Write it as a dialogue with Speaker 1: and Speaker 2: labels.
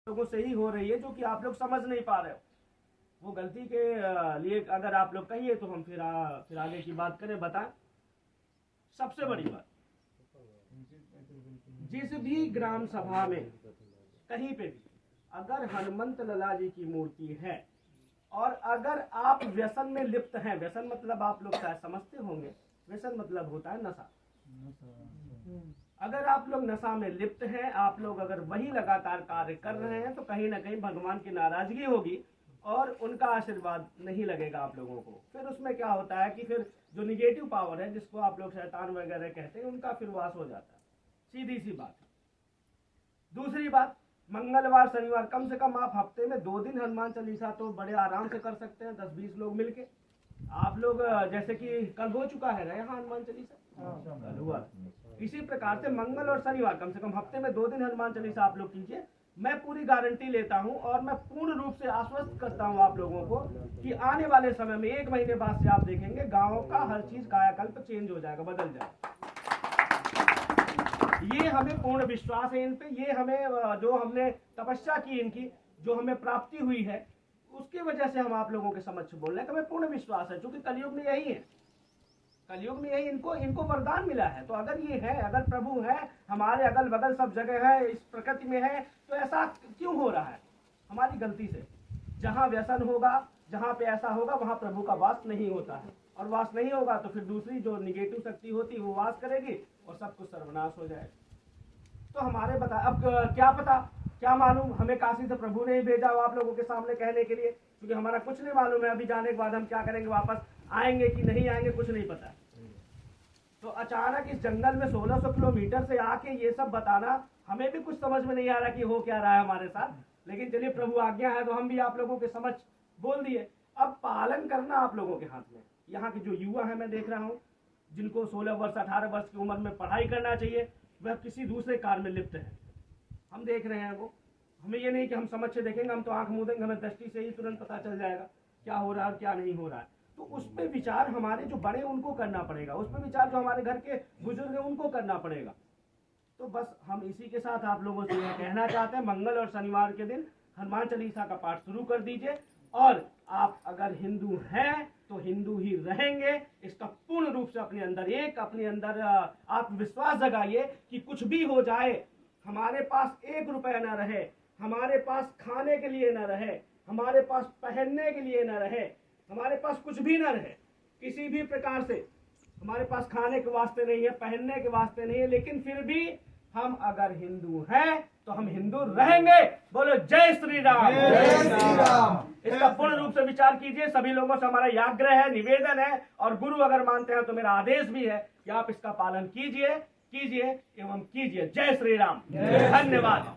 Speaker 1: लोगों से ही हो रही है जो कि आप लोग समझ नहीं पा रहे हो। वो गलती के लिए अगर आप लोग कहिए तो हम फिर आगे की बात करें। बताएं, सबसे बड़ी बात, जिस भी ग्राम सभा में कहीं पे भी अगर हनुमंत लला जी की मूर्ति है और अगर आप व्यसन में लिप्त हैं, व्यसन मतलब आप लोग शायद समझते होंगे, व्यसन मतलब होता है नशा। अगर आप लोग नशा में लिप्त हैं, आप लोग अगर वही लगातार कार्य कर रहे हैं, तो कहीं ना कहीं भगवान की नाराजगी होगी और उनका आशीर्वाद नहीं लगेगा आप लोगों को। फिर उसमें क्या होता है कि फिर जो निगेटिव पावर है, जिसको आप लोग शैतान वगैरह कहते हैं, उनका फिर वास हो जाता है। सीधी सी बात है। दूसरी बात, मंगलवार शनिवार कम से कम आप हफ्ते में 2 दिन हनुमान चालीसा तो बड़े आराम से कर सकते हैं, 10-20 लोग मिलके। आप लोग जैसे कि कल हो चुका है ना यहाँ हनुमान चालीसा, कल हुआ। इसी प्रकार से मंगल और शनिवार कम से कम हफ्ते में 2 दिन हनुमान चालीसा आप लोग कीजिए। मैं पूरी गारंटी लेता हूं और मैं पूर्ण रूप से आश्वस्त करता हूं आप लोगों को कि आने वाले समय में 1 महीने बाद से आप देखेंगे गांव का हर चीज कायाकल्प चेंज हो जाएगा, बदल जाएगा। ये हमें पूर्ण विश्वास है इन पे। ये हमें जो हमने तपस्या की, इनकी जो हमें प्राप्ति हुई है, उसकी वजह से हम आप लोगों के समक्ष बोल रहे हैं कि हमें पूर्ण विश्वास है। क्योंकि कलयुग में यही है, कलयुग में यही इनको वरदान मिला है। तो अगर ये है, अगर प्रभु है, हमारे अगल बगल सब जगह है, इस प्रकृति में है, तो ऐसा क्यों हो रहा है? हमारी गलती से। जहां व्यसन होगा, जहां पे ऐसा होगा, वहां प्रभु का वास नहीं होता है, और वास नहीं होगा तो फिर दूसरी जो निगेटिव शक्ति होती है वो वास करेगी और सब कुछ सर्वनाश हो जाएगा। तो हमारे बता, अब क्या पता, क्या मालूम, हमें काशी से प्रभु ने ही भेजा हो आप लोगों के सामने कहने के लिए, क्योंकि हमारा कुछ नहीं मालूम है। अभी जाने के बाद हम क्या करेंगे, वापस आएंगे कि नहीं आएंगे, कुछ नहीं पता। तो अचानक इस जंगल में 1600 किलोमीटर से आके ये सब बताना, हमें भी कुछ समझ में नहीं आ रहा कि हो क्या रहा है हमारे साथ। लेकिन चलिए, प्रभु आज्ञा है तो हम भी आप लोगों के समझ बोल दिए। अब पालन करना आप लोगों के हाथ में। यहाँ के जो युवा है, मैं देख रहा हूँ, जिनको 16 वर्ष 18 वर्ष की उम्र में पढ़ाई करना चाहिए, वह किसी दूसरे कार्य में लिप्त है। हम देख रहे हैं वो। हमें ये नहीं कि हम समझ से देखेंगे, हम तो आंख मूंद देंगे, हमें दृष्टि से ही तुरंत पता चल जाएगा क्या हो रहा है और क्या नहीं हो रहा है। तो उस पर विचार हमारे जो बड़े उनको करना पड़ेगा, उस पर विचार जो हमारे घर के बुजुर्ग हैं उनको करना पड़ेगा। तो बस हम इसी के साथ आप लोगों से यह कहना चाहते हैं, मंगल और शनिवार के दिन हनुमान चालीसा का पाठ शुरू कर दीजिए। और आप अगर हिंदू हैं तो हिंदू ही रहेंगे, इसका पूर्ण रूप से अपने अंदर आत्मविश्वास जगाइए कि कुछ भी हो जाए, हमारे पास 1 रुपया न रहे, हमारे पास खाने के लिए न रहे, हमारे पास पहनने के लिए न रहे, हमारे पास कुछ भी न रहे, किसी भी प्रकार से हमारे पास खाने के वास्ते नहीं है, पहनने के वास्ते नहीं है, लेकिन फिर भी हम अगर हिंदू हैं तो हम हिंदू रहेंगे। बोलो जय श्री राम।
Speaker 2: जय श्री राम।
Speaker 1: इसका पूर्ण रूप से विचार कीजिए। सभी लोगों से हमारा ये आग्रह है, निवेदन है, और गुरु अगर मानते हैं तो मेरा आदेश भी है कि आप इसका पालन कीजिए एवं कीजिए। जय श्री राम। धन्यवाद।